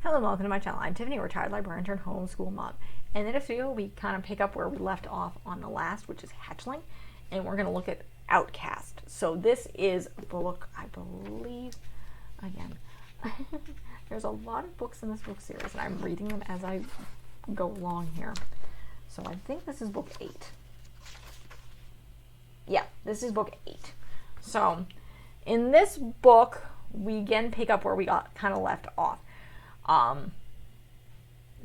Hello and welcome to my channel. I'm Tiffany, a retired librarian turned homeschool mom. And in this video, we kind of pick up where we left off on the last, which is Hatchling, and we're going to look at Outcast. So this is a book, I believe, again, there's a lot of books in this book series, and I'm reading them as I go along here. So I think this is book 8. Yeah, this is book 8. So in this book, we again pick up where we got kind of left off.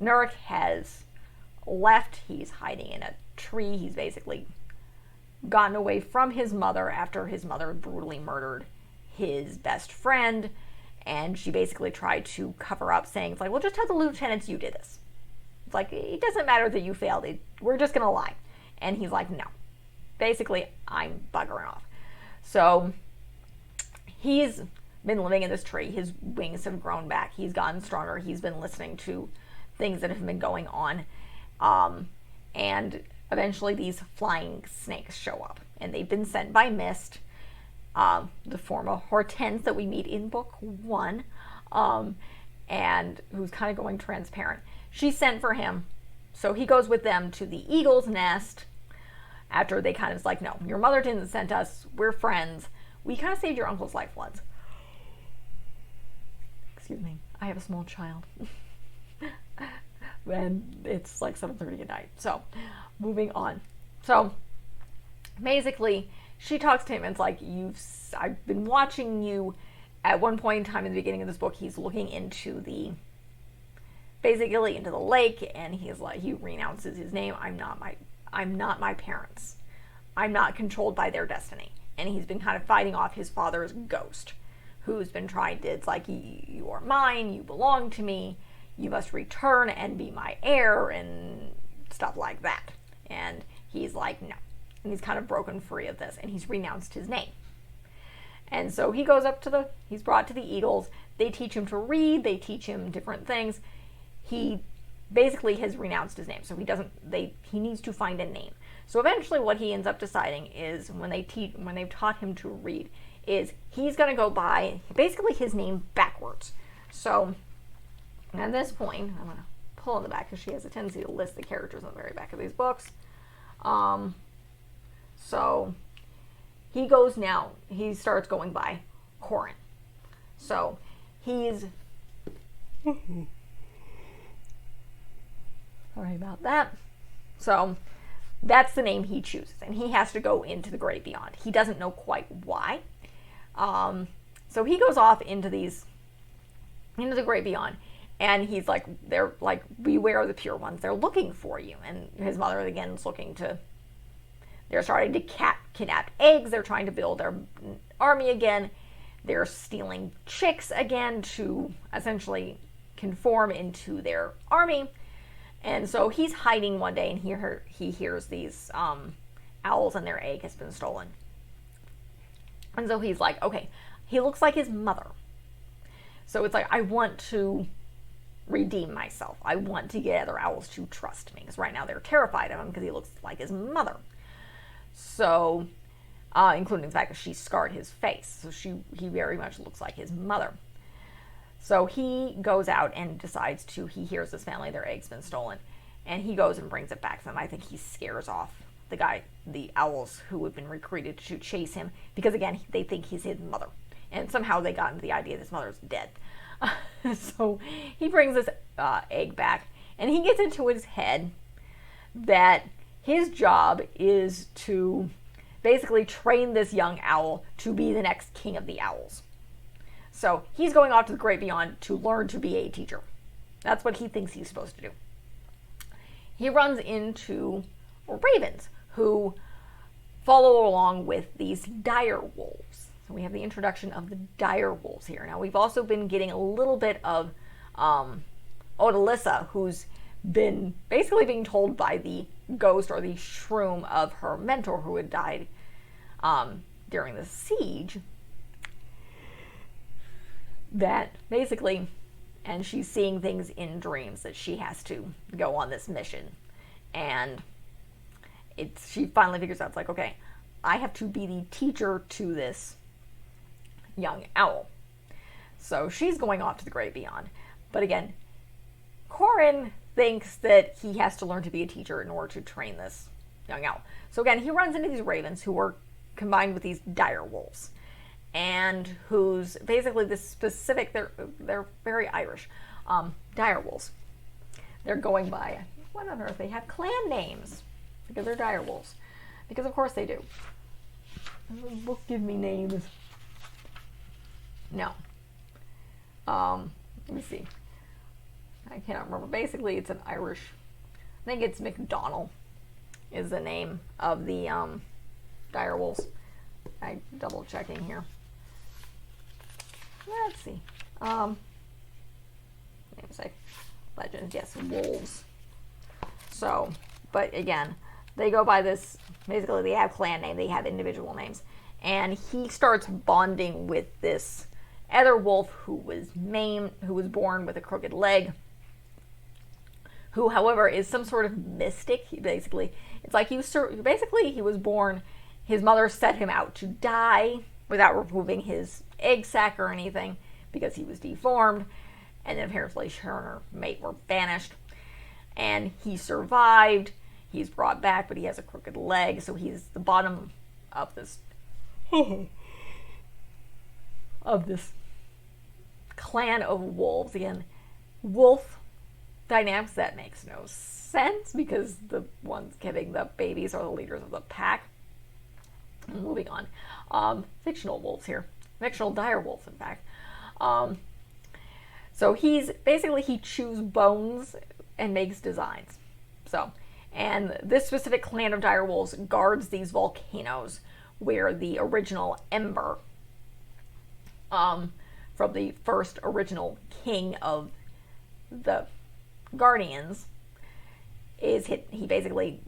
Nurk has left. He's hiding in a tree. He's basically gotten away from his mother after his mother brutally murdered his best friend, and she basically tried to cover up, saying, it's like, well, just tell the lieutenants you did this. It's like, it doesn't matter that you failed. We're just going to lie. And he's like, no. Basically, I'm buggering off. So he's been living in this tree. His wings have grown back. He's gotten stronger. He's been listening to things that have been going on. And eventually these flying snakes show up. And they've been sent by Mist, the form of Hortense that we meet in book 1, and who's kind of going transparent. She sent for him. So he goes with them to the eagle's nest after they kind of like, no, your mother didn't send us. We're friends. We kind of saved your uncle's life once. Excuse me, I have a small child. And it's like 7:30 at night. So, moving on. So, basically, she talks to him and it's like, I've been watching you. At one point in time in the beginning of this book, he's looking into basically into the lake, and he's like, he renounces his name. I'm not my parents. I'm not controlled by their destiny. And he's been kind of fighting off his father's ghost, who's been trying to, it's like, you are mine, you belong to me, you must return and be my heir, and stuff like that. And he's like, no. And he's kind of broken free of this, and he's renounced his name. And so he goes up he's brought to the Eagles. They teach him to read, they teach him different things. He basically has renounced his name, so he needs to find a name. So eventually what he ends up deciding is, when they've taught him to read, is he's going to go by basically his name backwards. So at this point, I'm going to pull in the back because she has a tendency to list the characters on the very back of these books. So he starts going by Corin. So he's sorry about that. So that's the name he chooses, and he has to go into the great beyond. He doesn't know quite why. So he goes off into the great beyond, and he's like, they're like, beware the pure ones. They're looking for you. And his mother again is they're starting to kidnap eggs. They're trying to build their army again. They're stealing chicks again to essentially conform into their army. And so he's hiding one day, and he hears these owls, and their egg has been stolen. And so he's like, okay, he looks like his mother. So it's like, I want to redeem myself. I want to get other owls to trust me, because right now they're terrified of him because he looks like his mother. So, including the fact that she scarred his face. So he very much looks like his mother. So he goes out and he hears this family, their egg's been stolen, and he goes and brings it back to them. I think he scares off the owls who have been recruited to chase him, because again, they think he's his mother. And somehow they got into the idea that his mother's dead. So he brings this egg back, and he gets into his head that his job is to basically train this young owl to be the next king of the owls. So he's going off to the great beyond to learn to be a teacher. That's what he thinks he's supposed to do. He runs into ravens, who follow along with these dire wolves. So we have the introduction of the dire wolves here. Now we've also been getting a little bit of Odalissa, who's been basically being told by the ghost or the shroom of her mentor, who had died during the siege, that basically, and she's seeing things in dreams, that she has to go on this mission. And she finally figures out, it's like, okay, I have to be the teacher to this young owl. So she's going off to the great beyond. But again, Corin thinks that he has to learn to be a teacher in order to train this young owl. So again, he runs into these ravens who are combined with these dire wolves, and who's basically this specific, they're very Irish, dire wolves. They're going by, what on earth, they have clan names because they're dire wolves. Because of course they do. The book give me names. No. Let me see. I cannot remember. Basically, it's an Irish. I think it's McDonald is the name of the dire wolves. I'm double checking here. Let's see. Namesake. Legends. Yes, wolves. So, but again, they go by this. Basically, they have clan name. They have individual names, and he starts bonding with this other wolf who was maimed, who was born with a crooked leg, who, however, is some sort of mystic. He basically, it's like he was born, his mother set him out to die without removing his egg sac or anything because he was deformed, and then apparently her and her mate were banished, and he survived. He's brought back, but he has a crooked leg, so he's the bottom of this clan of wolves. Again, wolf dynamics, that makes no sense because the ones giving the babies are the leaders of the pack. Moving on. Fictional wolves here. Fictional dire wolves, in fact. So he chews bones and makes designs. So, and this specific clan of dire wolves guards these volcanoes where the original ember from the first original king of the Guardians is hit. He basically,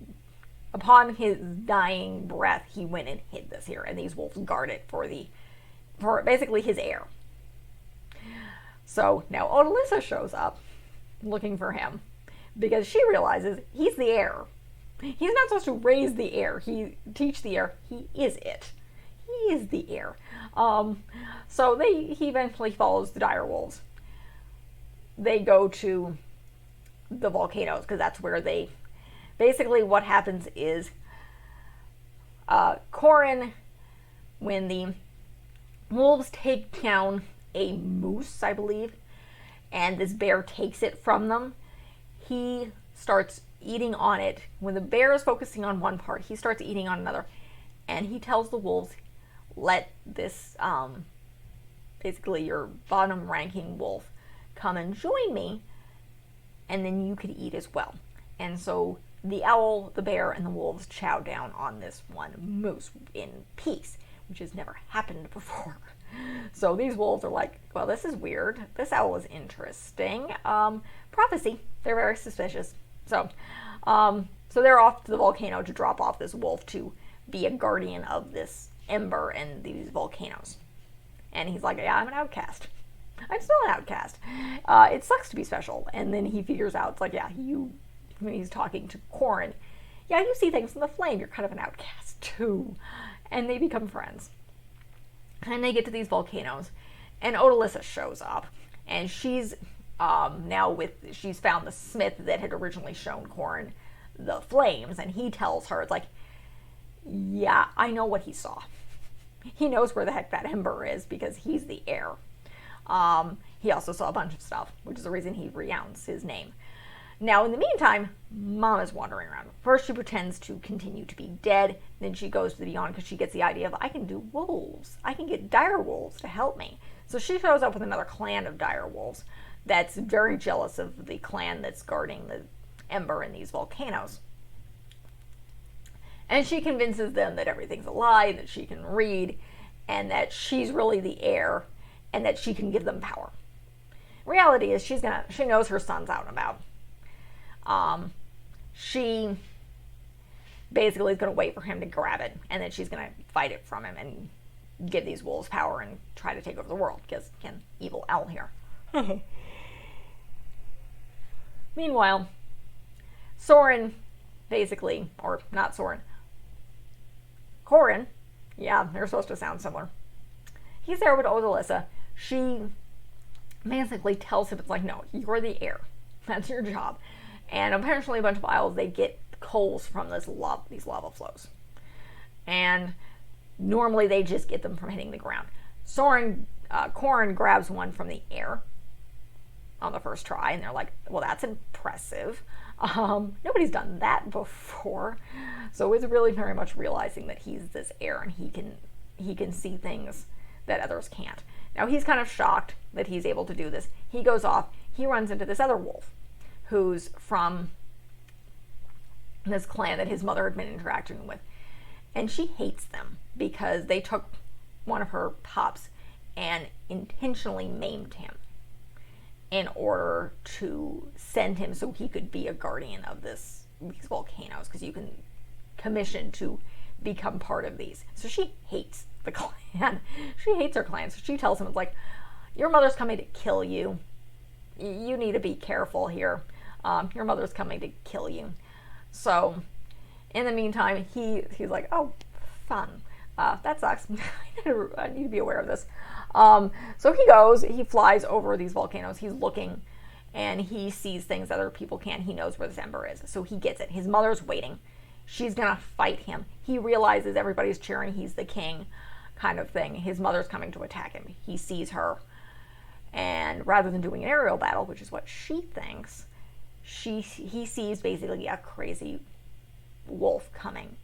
upon his dying breath, he went and hid this here, and these wolves guard it for basically his heir. So now Odalissa shows up looking for him because she realizes he's the heir. He's not supposed to raise the heir, teach the heir. He is it. He is the heir. So he eventually follows the dire wolves. They go to the volcanoes because that's where basically what happens is Corin, when the wolves take down a moose, I believe, and this bear takes it from them, he starts eating on it. When the bear is focusing on one part, he starts eating on another, and he tells the wolves, let this basically your bottom ranking wolf come and join me, and then you could eat as well. And so the owl, the bear, and the wolves chow down on this one moose in peace, which has never happened before. So these wolves are like, well, this is weird. This owl is interesting. Prophecy. They're very suspicious. So they're off to the volcano to drop off this wolf to be a guardian of this ember and these volcanoes. And he's like, yeah, I'm an outcast. I'm still an outcast. It sucks to be special. And then he figures out, it's like, yeah, when he's talking to Corin, yeah, you see things in the flame. You're kind of an outcast too. And they become friends. And they get to these volcanoes, and Odalissa shows up, and she's she's found the smith that had originally shown Corin the flames, and he tells her, it's like, yeah, I know what he saw. He knows where the heck that ember is because he's the heir. He also saw a bunch of stuff, which is the reason he recounts his name. Now, in the meantime, Mom is wandering around. First, she pretends to continue to be dead. Then she goes to the beyond because she gets the idea of, I can do wolves. I can get dire wolves to help me. So she shows up with another clan of dire wolves that's very jealous of the clan that's guarding the ember in these volcanoes. And she convinces them that everything's a lie, that she can read, and that she's really the heir, and that she can give them power. Reality is she knows her son's out and about. She basically is going to wait for him to grab it, and then she's going to fight it from him and give these wolves power and try to take over the world, because, again, evil owl here. Meanwhile, Soren, basically, or not Soren, Corin, yeah, they're supposed to sound similar. He's there with Odalissa. She basically tells him, it's like, no, you're the heir. That's your job. And apparently a bunch of owls, they get coals from these lava flows. And normally they just get them from hitting the ground. Corrin grabs one from the air on the first try, and they're like, well, that's impressive. Nobody's done that before. So it's really very much realizing that he's this heir and he can see things that others can't. Now he's kind of shocked that he's able to do this. He goes off, he runs into this other wolf who's from this clan that his mother had been interacting with. And she hates them because they took one of her pups and intentionally maimed him in order to send him so he could be a guardian of these volcanoes, because you can commission to become part of these. So she hates the clan. She hates her clan. So she tells him, it's like, your mother's coming to kill you. You need to be careful here. Your mother's coming to kill you. So in the meantime, he's like, oh, fun. That sucks. I need to be aware of this. So he flies over these volcanoes. He's looking, and he sees things that other people can't. He knows where this ember is. So he gets it. His mother's waiting. She's going to fight him. He realizes everybody's cheering. He's the king kind of thing. His mother's coming to attack him. He sees her. And rather than doing an aerial battle, which is what she thinks, he sees basically a crazy wolf coming,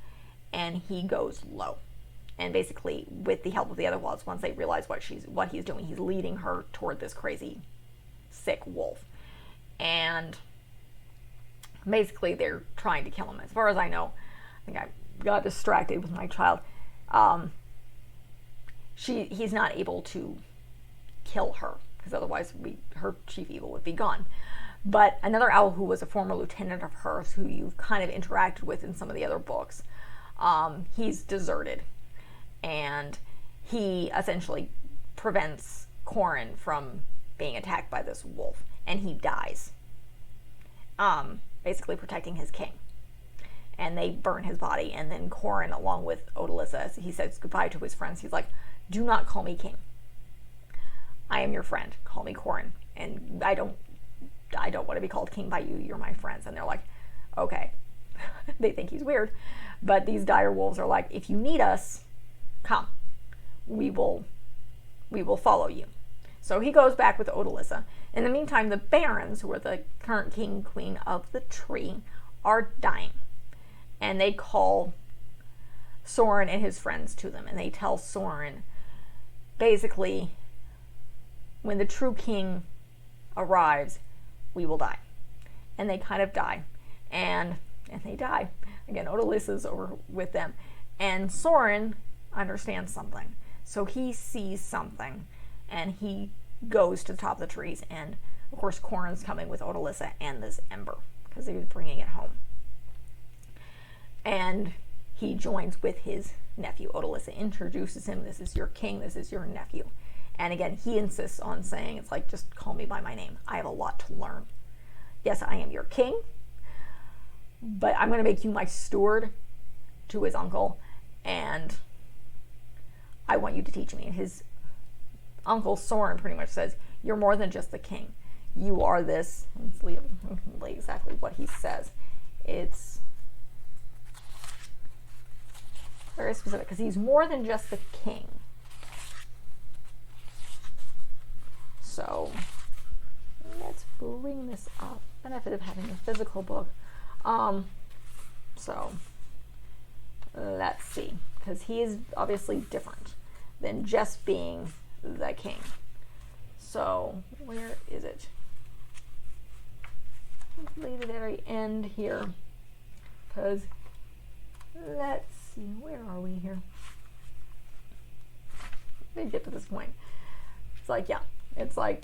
and he goes low. And basically, with the help of the other wolves, once they realize what he's doing, he's leading her toward this crazy, sick wolf. And basically, they're trying to kill him. As far as I know, I think I got distracted with my child. He's not able to kill her, because otherwise her chief evil would be gone. But another owl who was a former lieutenant of hers, who you've kind of interacted with in some of the other books, he's deserted. And he essentially prevents Corrin from being attacked by this wolf. And he dies. Basically protecting his king. And they burn his body. And then Corrin, along with Odalissa, he says goodbye to his friends. He's like, do not call me king. I am your friend. Call me Corrin. And I don't want to be called king by you. You're my friends. And they're like, okay. They think he's weird. But these dire wolves are like, if you need us, come. We will follow you. So he goes back with Odalissa. In the meantime, the barons, who are the current king and queen of the tree, are dying. And they call Soren and his friends to them. And they tell Soren, basically, when the true king arrives, we will die. And they kind of die. And they die. Again, Odalissa's over with them. And Soren understands something. So he sees something. And he goes to the top of the trees. And, of course, Corrin's coming with Odalissa and this ember, because he was bringing it home. And he joins with his nephew. Odalissa introduces him. This is your king. This is your nephew. And again, he insists on saying, it's like, just call me by my name. I have a lot to learn. Yes, I am your king, but I'm going to make you my steward, to his uncle, and I want you to teach me. And his uncle Soren pretty much says, you're more than just the king. You are this. Let's leave exactly what he says. It's very specific, because he's more than just the king. So let's bring this up. Benefit of having a physical book. So let's see, because he is obviously different than just being the king. So where is it? Leave it at the very end here, because let's see, where are we here? They get to this point. It's like, yeah, it's like,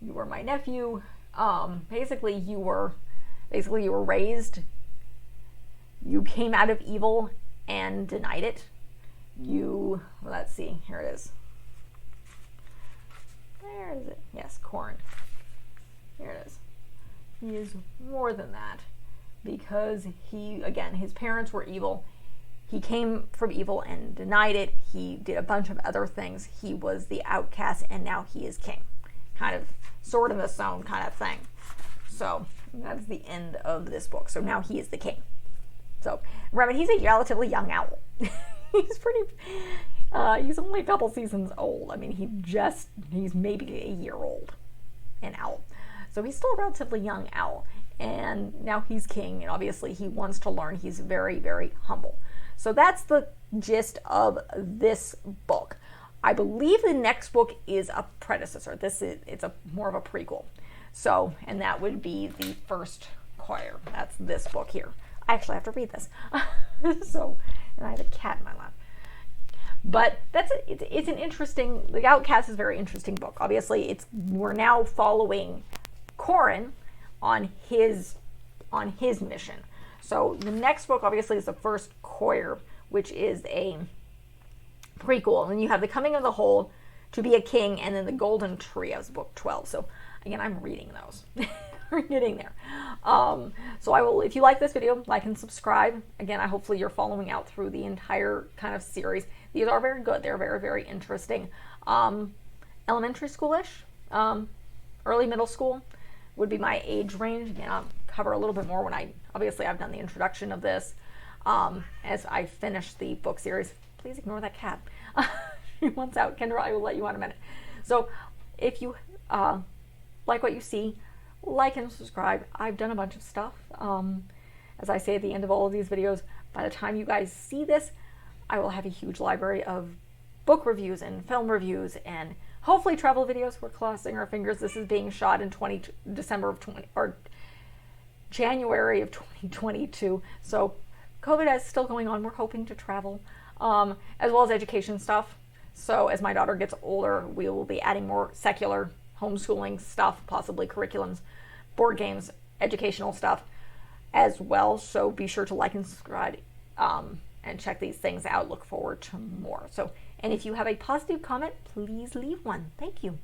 you were my nephew. Basically you were raised. You came out of evil and denied it. Let's see, here it is. Where is it? Yes, Corrin. Here it is. He is more than that, because his parents were evil. He came from evil and denied it. He did a bunch of other things. He was the outcast, and now he is king. Kind of sword in the stone kind of thing. So that's the end of this book. So now he is the king. So remember, he's a relatively young owl. He's pretty, he's only a couple seasons old. I mean, he's maybe a year old, an owl. So he's still a relatively young owl. And now he's king, and obviously he wants to learn. He's very, very humble. So that's the gist of this book. I believe the next book is a predecessor. It's more of a prequel. So, and that would be the first choir. That's this book here. I actually have to read this. So, and I have a cat in my lap. But it's an interesting, the Outcast is a very interesting book. Obviously, we're now following Corin on his mission. So the next book obviously is the first choir, which is a prequel. And then you have the Coming of the Whole, To Be a King, and then the Golden Trios, book 12. So again, I'm reading those. We're getting there. So I will, if you like this video, like and subscribe. Again, hopefully you're following out through the entire kind of series. These are very good. They're very, very interesting. Elementary schoolish, early middle school would be my age range. Again, I'll cover a little bit more when obviously I've done the introduction of this. As I finish the book series. Please ignore that cat. She wants out. Kendra, I will let you out in a minute. So if you like what you see, like and subscribe. I've done a bunch of stuff. As I say at the end of all of these videos, by the time you guys see this, I will have a huge library of book reviews and film reviews and hopefully travel videos. We're crossing our fingers. This is being shot in January of 2022. So COVID is still going on. We're hoping to travel, as well as education stuff. So as my daughter gets older, we will be adding more secular homeschooling stuff, possibly curriculums, board games, educational stuff as well. So be sure to like and subscribe and check these things out. Look forward to more. So, and if you have a positive comment, please leave one. Thank you.